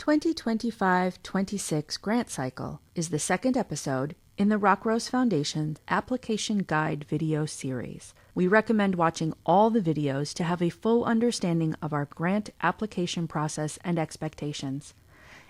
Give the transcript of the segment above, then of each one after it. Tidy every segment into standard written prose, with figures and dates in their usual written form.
2025-26 grant cycle is the second episode in the Rockrose Foundation Application Guide video series. We recommend watching all the videos to have a full understanding of our grant application process and expectations.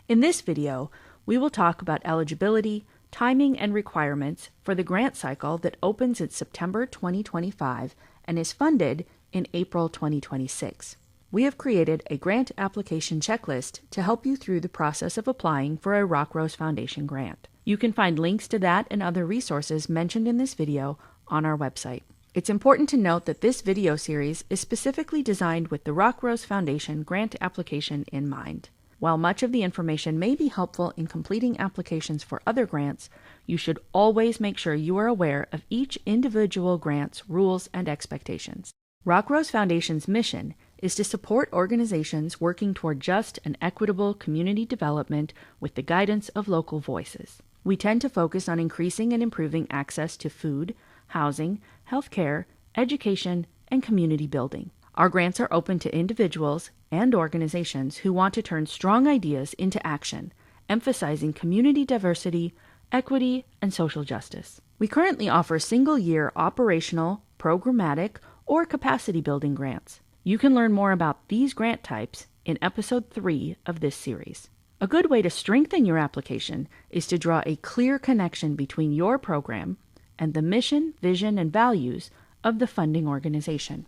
In this video, we will talk about eligibility, timing, and requirements for the grant cycle that opens in September 2025 and is funded in April 2026. We have created a grant application checklist to help you through the process of applying for a Rockrose Foundation grant. You can find links to that and other resources mentioned in this video on our website. It's important to note that this video series is specifically designed with the Rockrose Foundation grant application in mind. While much of the information may be helpful in completing applications for other grants, you should always make sure you are aware of each individual grant's rules and expectations. Rockrose Foundation's mission is to support organizations working toward just and equitable community development with the guidance of local voices. We tend to focus on increasing and improving access to food, housing, healthcare, education, and community building. Our grants are open to individuals and organizations who want to turn strong ideas into action, emphasizing community diversity, equity, and social justice. We currently offer single-year operational, programmatic, or capacity-building grants. You can learn more about these grant types in Episode 3 of this series. A good way to strengthen your application is to draw a clear connection between your program and the mission, vision, and values of the funding organization.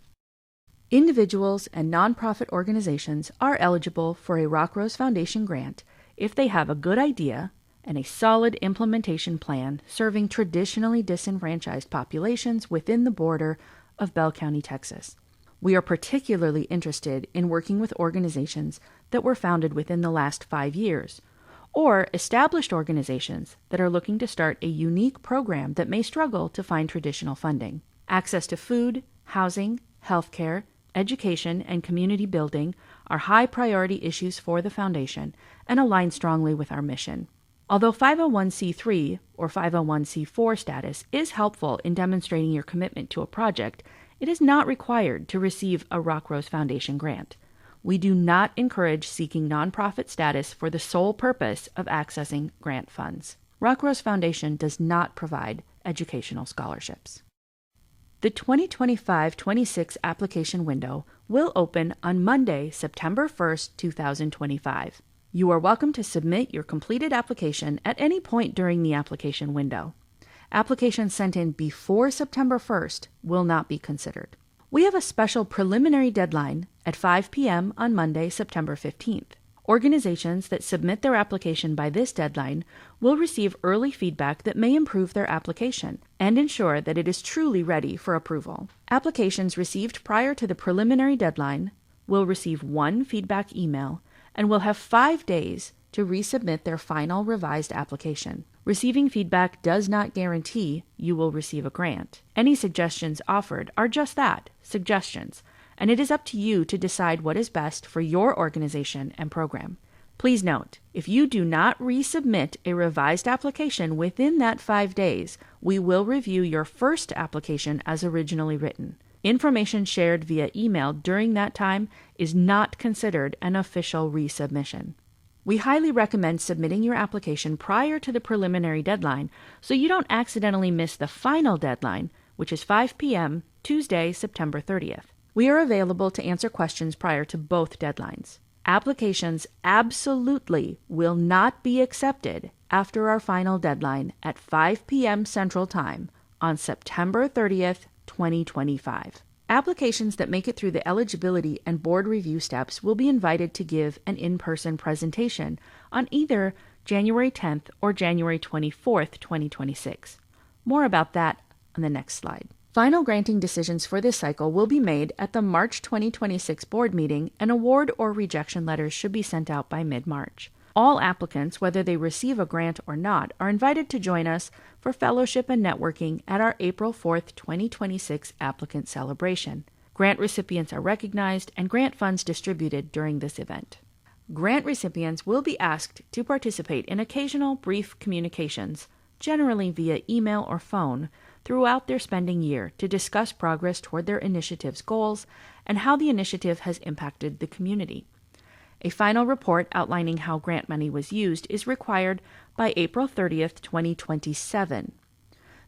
Individuals and nonprofit organizations are eligible for a Rockrose Foundation grant if they have a good idea and a solid implementation plan serving traditionally disenfranchised populations within the border of Bell County, Texas. We are particularly interested in working with organizations that were founded within the last 5 years, or established organizations that are looking to start a unique program that may struggle to find traditional funding. Access to food, housing, healthcare, education, and community building are high priority issues for the Foundation and align strongly with our mission. Although 501c3 or 501c4 status is helpful in demonstrating your commitment to a project, it is not required to receive a Rockrose Foundation grant. We do not encourage seeking nonprofit status for the sole purpose of accessing grant funds. Rockrose Foundation does not provide educational scholarships. The 2025-26 application window will open on Monday, September 1st, 2025. You are welcome to submit your completed application at any point during the application window. Applications sent in before September 1st will not be considered. We have a special preliminary deadline at 5 p.m. on Monday, September 15th. Organizations that submit their application by this deadline will receive early feedback that may improve their application and ensure that it is truly ready for approval. Applications received prior to the preliminary deadline will receive one feedback email and will have 5 days to resubmit their final revised application. Receiving feedback does not guarantee you will receive a grant. Any suggestions offered are just that, suggestions, and it is up to you to decide what is best for your organization and program. Please note, if you do not resubmit a revised application within that 5 days, we will review your first application as originally written. Information shared via email during that time is not considered an official resubmission. We highly recommend submitting your application prior to the preliminary deadline so you don't accidentally miss the final deadline, which is 5 p.m. Tuesday, September 30th. We are available to answer questions prior to both deadlines. Applications absolutely will not be accepted after our final deadline at 5 p.m. Central Time on September 30th, 2025. Applications that make it through the eligibility and board review steps will be invited to give an in-person presentation on either January 10th or January 24th, 2026. More about that on the next slide. Final granting decisions for this cycle will be made at the March 2026 board meeting, and award or rejection letters should be sent out by mid-March. All applicants, whether they receive a grant or not, are invited to join us for fellowship and networking at our April 4th, 2026 applicant celebration. Grant recipients are recognized and grant funds distributed during this event. Grant recipients will be asked to participate in occasional brief communications, generally via email or phone, throughout their spending year to discuss progress toward their initiative's goals and how the initiative has impacted the community. A final report outlining how grant money was used is required by April 30th, 2027.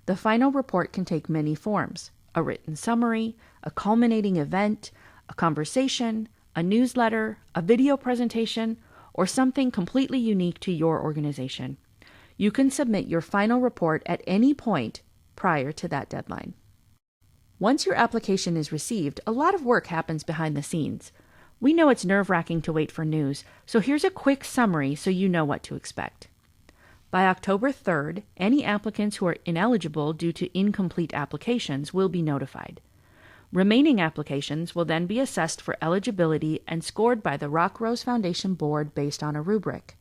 The final report can take many forms: a written summary, a culminating event, a conversation, a newsletter, a video presentation, or something completely unique to your organization. You can submit your final report at any point prior to that deadline. Once your application is received, a lot of work happens behind the scenes. We know it's nerve-wracking to wait for news, so here's a quick summary so you know what to expect. By October 3rd, any applicants who are ineligible due to incomplete applications will be notified. Remaining applications will then be assessed for eligibility and scored by the Rock Rose Foundation Board based on a rubric.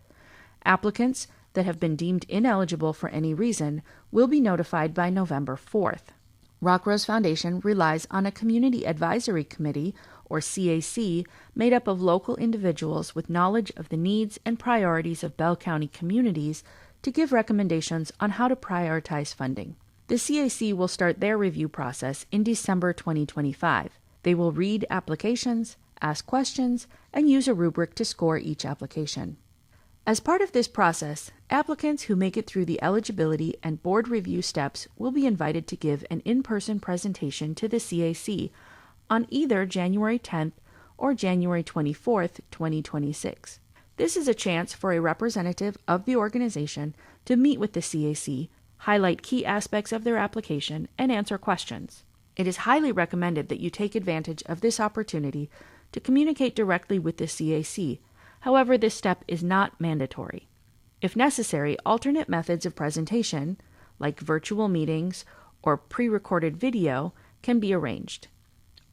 Applicants that have been deemed ineligible for any reason will be notified by November 4th. Rock Rose Foundation relies on a Community Advisory Committee, or CAC, made up of local individuals with knowledge of the needs and priorities of Bell County communities to give recommendations on how to prioritize funding. The CAC will start their review process in December 2025. They will read applications, ask questions, and use a rubric to score each application. As part of this process, applicants who make it through the eligibility and board review steps will be invited to give an in-person presentation to the CAC on either January 10th or January 24th, 2026. This is a chance for a representative of the organization to meet with the CAC, highlight key aspects of their application, and answer questions. It is highly recommended that you take advantage of this opportunity to communicate directly with the CAC. However, this step is not mandatory. If necessary, alternate methods of presentation, like virtual meetings or pre-recorded video, can be arranged.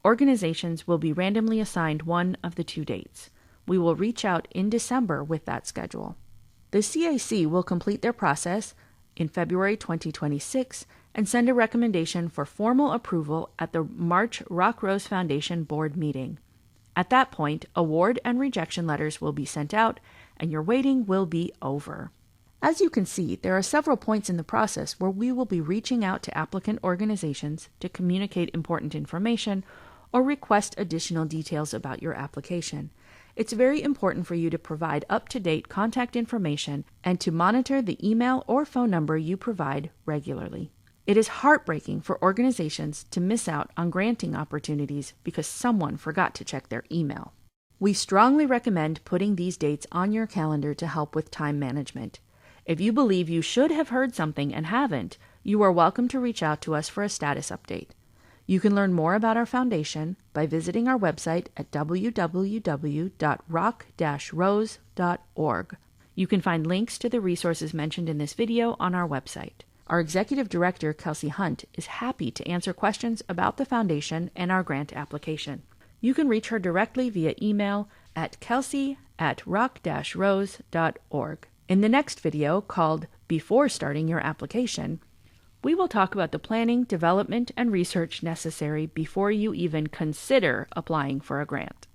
Organizations will be randomly assigned one of the two dates. We will reach out in December with that schedule. The CAC will complete their process in February 2026 and send a recommendation for formal approval at the March Rock Rose Foundation Board meeting. At that point, award and rejection letters will be sent out, and your waiting will be over. As you can see, there are several points in the process where we will be reaching out to applicant organizations to communicate important information or request additional details about your application. It's very important for you to provide up-to-date contact information and to monitor the email or phone number you provide regularly. It is heartbreaking for organizations to miss out on granting opportunities because someone forgot to check their email. We strongly recommend putting these dates on your calendar to help with time management. If you believe you should have heard something and haven't, you are welcome to reach out to us for a status update. You can learn more about our foundation by visiting our website at www.rock-rose.org. You can find links to the resources mentioned in this video on our website. Our Executive Director, Kelsey Hunt, is happy to answer questions about the foundation and our grant application. You can reach her directly via email at kelsey@rock-rose.org. In the next video, called Before Starting Your Application, we will talk about the planning, development, and research necessary before you even consider applying for a grant.